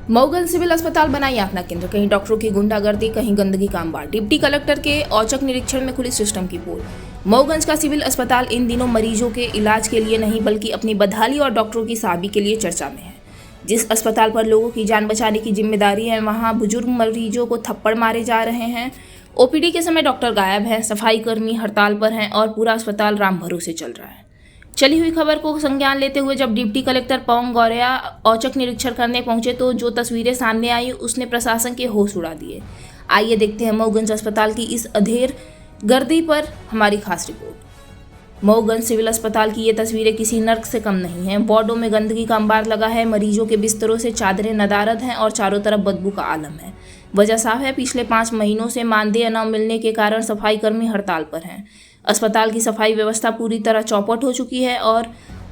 Mauganj civil अस्पताल बना यातना केंद्र, कहीं डॉक्टरों की गुंडागर्दी, कहीं गंदगी का अंबार। डिप्टी कलेक्टर के औचक निरीक्षण में खुली सिस्टम की पोल। मऊगंज का सिविल अस्पताल इन दिनों मरीजों के इलाज के लिए नहीं बल्कि अपनी बदहाली और डॉक्टरों की साहबी के लिए चर्चा में है। जिस अस्पताल पर लोगों की जान बचाने की जिम्मेदारी है, वहां बुजुर्ग मरीजों को थप्पड़ मारे जा रहे हैं। ओपीडी के समय डॉक्टर गायब हैं, सफाई कर्मी हड़ताल पर हैं और पूरा अस्पताल राम भरोसे चल रहा है। चली हुई खबर को संज्ञान लेते हुए जब डिप्टी कलेक्टर पवन गौरैया औचक निरीक्षण करने पहुंचे तो जो तस्वीरें सामने आई उसने प्रशासन के होश उड़ा दिए। आइए देखते हैं मऊगंज अस्पताल की इस अधेर गर्दी पर हमारी खास रिपोर्ट। मऊगंज सिविल अस्पताल की ये तस्वीरें किसी नर्क से कम नहीं हैं। वार्डों में गंदगी का अंबार लगा है, मरीजों के बिस्तरों से चादरें नदारद हैं और चारों तरफ बदबू का आलम है। वजह साफ है, पिछले 5 महीनों से मानदेय न मिलने के कारण सफाई कर्मी हड़ताल पर हैं। अस्पताल की सफाई व्यवस्था पूरी तरह चौपट हो चुकी है और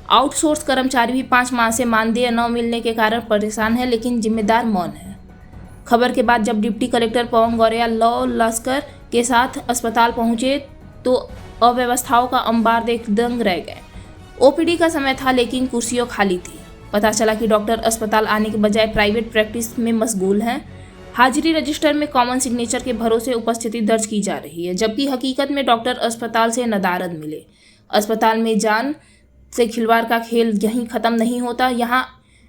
आउटसोर्स कर्मचारी भी 5 माह से मानदेय न मिलने के कारण परेशान है, लेकिन जिम्मेदार मौन है। खबर के बाद जब डिप्टी कलेक्टर पवन गौरैया लौ लश्कर के साथ अस्पताल पहुंचे तो अव्यवस्थाओं का अंबार देख दंग रह गए। ओपीडी का समय था लेकिन कुर्सियां खाली थी। पता चला कि डॉक्टर अस्पताल आने के बजाय प्राइवेट प्रैक्टिस में मशगूल हैं। हाजिरी रजिस्टर में कॉमन सिग्नेचर के भरोसे उपस्थिति दर्ज की जा रही है, जबकि हकीकत में डॉक्टर अस्पताल से नदारद मिले। अस्पताल में जान से खिलवाड़ का खेल यहीं खत्म नहीं होता। यहाँ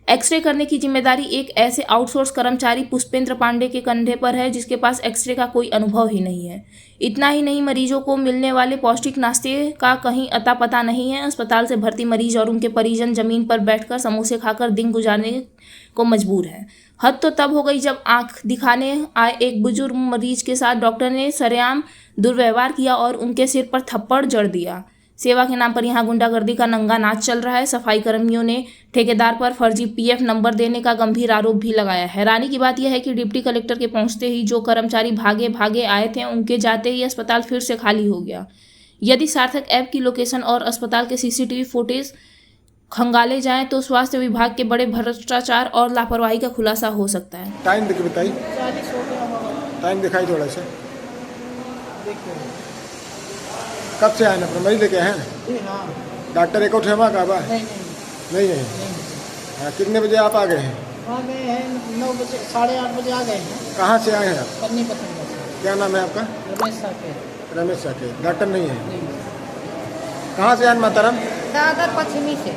एक्सरे करने की जिम्मेदारी एक ऐसे आउटसोर्स कर्मचारी पुष्पेंद्र पांडे के कंधे पर है जिसके पास एक्सरे का कोई अनुभव ही नहीं है। इतना ही नहीं, मरीजों को मिलने वाले पौष्टिक नाश्ते का कहीं अता पता नहीं है। अस्पताल से भर्ती मरीज और उनके परिजन जमीन पर बैठकर समोसे खाकर दिन गुजारने को मजबूर हैं। हद तो तब हो गई जब आंख दिखाने आए एक बुजुर्ग मरीज के साथ डॉक्टर ने सरेआम दुर्व्यवहार किया और उनके सिर पर थप्पड़ जड़ दिया। सेवा के नाम पर यहाँ गुंडागर्दी का नंगा नाच चल रहा है। सफाई कर्मियों ने ठेकेदार पर फर्जी पीएफ नंबर देने का गंभीर आरोप भी लगाया। हैरानी की बात यह है कि डिप्टी कलेक्टर के पहुंचते ही जो कर्मचारी भागे भागे आए थे उनके जाते ही अस्पताल फिर से खाली हो गया। यदि सार्थक ऐप की लोकेशन और अस्पताल के सीसीटीवी फुटेज खंगाले जाएं तो स्वास्थ्य विभाग के बड़े भ्रष्टाचार और लापरवाही का खुलासा हो सकता है। टाइम देखिए, बताइए टाइम दिखाई थोड़ा सा। कब से आए ना मरीज लेके हैं? डॉक्टर एक और ठेवा का बा? नहीं है। हाँ, कितने बजे आप आ गए हैं? आ गए हैं 9 बजे, 8:30 बजे आ गए हैं। कहाँ से आए हैं आप? पत्नी पसंद है। क्या नाम है आपका? रमेश साकेत। रमेश साकेत। डॉक्टर नहीं है? कहाँ से आए माताराम? दादर पश्चिमी से।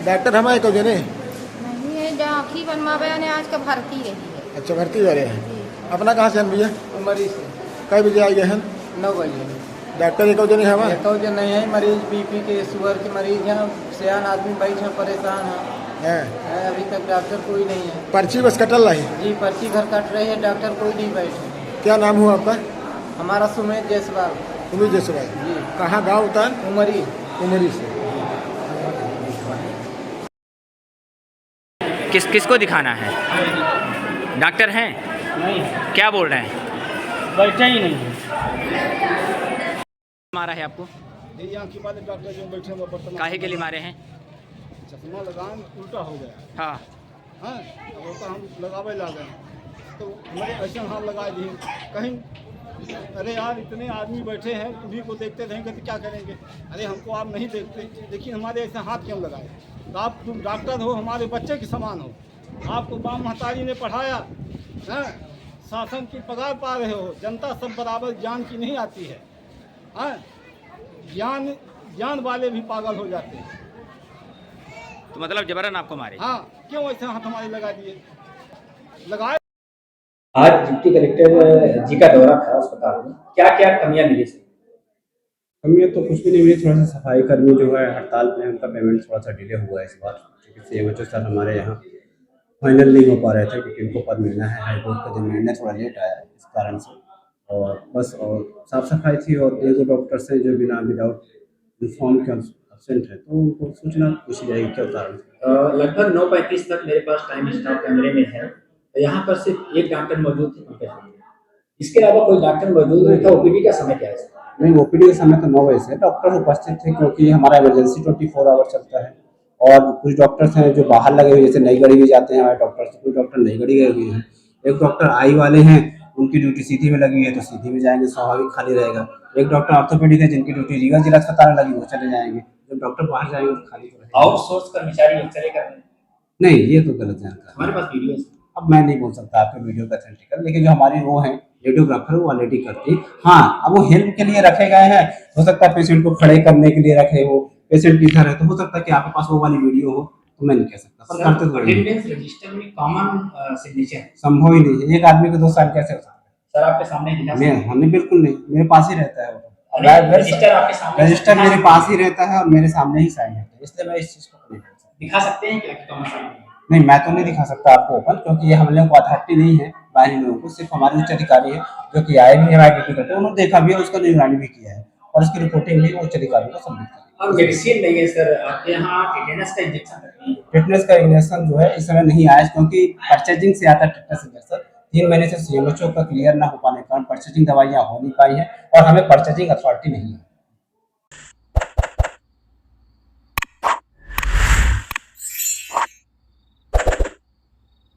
डॉक्टर हमारे को जने नहीं है, जहाँ आँखी बनवावे ने आज का भर्ती रही है। अच्छा, भर्ती हो रहे हैं। अपना कहाँ से हैं भैया? मरीज से कई बजे आ गए हैं? 9 बजे। डॉक्टर एक और जने हमारे? एक जो नहीं है, मरीज बीपी के शुगर के मरीज हैं, सियान आदमी बैठे परेशान हैं। है। अभी तक डॉक्टर कोई नहीं है। पर्ची बस कटल रही? जी, पर्ची घर कट रही है, डॉक्टर कोई नहीं बैठे। क्या नाम हुआ आपका? हमारा सुमेध जायसवाल। सुमित जायसवाल। जी। कहाँ गाँव होता है? उमरी। उमरी से। किसको दिखाना है? डॉक्टर हैं? नहीं, क्या बोल रहे हैं? बैठा ही नहीं है। मारा है आपको? ये आँखी वाले डॉक्टर जो बैठे हैं वो बर्तन काहे के लिए मारे हैं? चश्मा लगान उल्टा हो गया। हाँ, हाँ, अब वो तो हम लगावे ला गए तो हमारे ऐसे हाथ लगा दिए कहीं। अरे यार, इतने आदमी बैठे हैं, उन्हीं को देखते रहेंगे तो क्या करेंगे? अरे हमको आप नहीं देखते, लेकिन हमारे ऐसे हाथ क्यों लगाए? तो आप तुम डॉक्टर हो, हमारे बच्चे के समान हो। आपको बाप महतारी ने पढ़ाया है, शासन की पगार पा रहे हो। जनता सब बराबर ज्ञान की नहीं आती है। हाँ, ज्ञान वाले भी पागल हो जाते हैं। तो मतलब जबरन आपको मारे? हाँ, क्यों ऐसे हाथ हमारे लगा दिए? लगाए। आज डिप्टी कलेक्टर जी का दौरा था अस्पताल में, क्या क्या कमियां मिली थी? कमियां तो कुछ भी नहीं मिली। थोड़ा सा सफाई कर्मी जो है हड़ताल पे, उनका पेमेंट थोड़ा सा डिले हुआ है इस बार, क्योंकि सीएमएचओ सर हमारे यहाँ फाइनल नहीं हो पा रहे थे क्योंकि इनको पद मिलना है। हाईकोर्ट का जो निर्णय थोड़ा लेट आया है इस कारण से। और बस और साफ सफाई थी और 2 डॉक्टर्स हैं जो विदाउट यूनिफॉर्म के एब्सेंट है, तो उनको सूचना पूछी जाएगी क्या कारण से। लगभग 9:35 तक मेरे पास टाइम स्टाफ कैमरे में है। यहाँ पर सिर्फ एक डॉक्टर मौजूद थे, इसके अलावा कोई डॉक्टर मौजूद नहीं था। ओपीडी का समय क्या है? नहीं, ओपीडी का समय तो 9 बजे से डॉक्टर उपस्थित थे क्योंकि हमारा इमरजेंसी 24 आवर चलता है। और कुछ डॉक्टर्स हैं जो बाहर लगे हुए, जैसे नई गढ़ी भी जाते हैं हमारे डॉक्टर्स, कुछ डॉक्टर नई गढ़ी गए हुए हैं। एक डॉक्टर आई वाले हैं, उनकी ड्यूटी सीधी में लगी है तो सीधी में जाएंगे, स्वाभाविक खाली रहेगा। एक डॉक्टर ऑर्थोपेडिक है जिनकी ड्यूटी रीवा जिला अस्पताल में लगी, वो चले जाएंगे। जब डॉक्टर बाहर जाएंगे तो खाली तो रहेगा। आउटसोर्स कर्मचारी एक्सरे कर रहे हैं? नहीं, ये तो गलत जानकारी। हमारे पास वीडियो है। अब मैं नहीं बोल सकता आपके वीडियो का अथेंटिकल, लेकिन जो हमारी वो है वीडियोग्राफर वो ऑलरेडी करती है। हाँ, अब वो हेल्प के लिए रखे गए हैं, हो सकता है पेशेंट को खड़े करने के लिए रखे हो, पेशेंट इधर है तो हो सकता है कि आपके पास वो वाली वीडियो हो, तो मैं नहीं कह सकता, पर करते तो वही हैं। अटेंडेंस रजिस्टर में कॉमन सिग्नेचर है। संभव ही नहीं है, एक आदमी को 2 साल कैसे हो सकता सर आपके सामने दिखा है? मैं हमने बिल्कुल नहीं, मेरे पास ही रहता है वो। रजिस्टर आपके सामने रजिस्टर मेरे पास ही रहता है और मेरे सामने ही साइन होता है, इसलिए मैं इस चीज को नहीं बोल सकता। दिखा सकते हैं क्या कि कॉमन सामने नहीं, मैं तो नहीं दिखा सकता आपको ओपन, क्योंकि ये हम लोगों को अथॉरिटी नहीं है बाहरी लोगों को, सिर्फ हमारे उच्च अधिकारी है जो कि आए भी है ड्यूटी करते हैं, उन्होंने देखा भी है, उसका निगरानी भी किया है और उसकी रिपोर्टिंग भी उच्च अधिकारी को सबमिट की है। और मेडिसिन नहीं है सर आपके यहाँ टेटेनस का इंजेक्शन रखते हैं। टिटनेस का इंजेक्शन जो है इस समय नहीं आया, क्योंकि परचेजिंग से आता है टिटनेस इंजेक्शन। 3 महीने से सीएमएचओ का क्लियर ना हो पाने के कारण परचेजिंग दवाइयाँ हो नहीं पाई हैं और हमें परचेजिंग अथॉरिटी नहीं है।